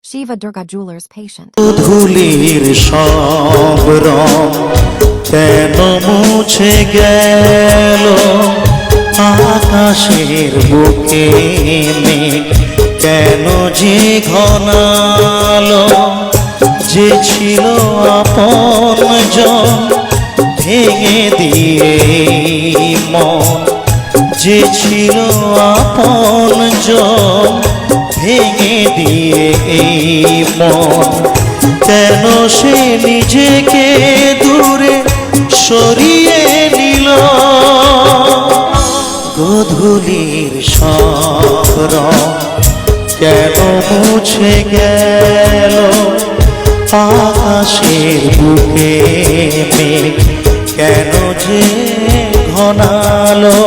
Shiva Durga Jewelers patient. ধুলির সব রং কেন মুছে গেল, আকাশের বুকে মেঘ কেন যে ঘনালো, যে ছিল আপনজন ভেঙে দিয়ে মন, যে ছিল আপনজন ভেঙে দিয়ে এই মন, কেন সে নিজেকে দূরে সরিয়ে নিল। গোধূলির সব রং কেন মুছে গেল, আকাশের বুকে মেঘ কেন যে ঘনালো।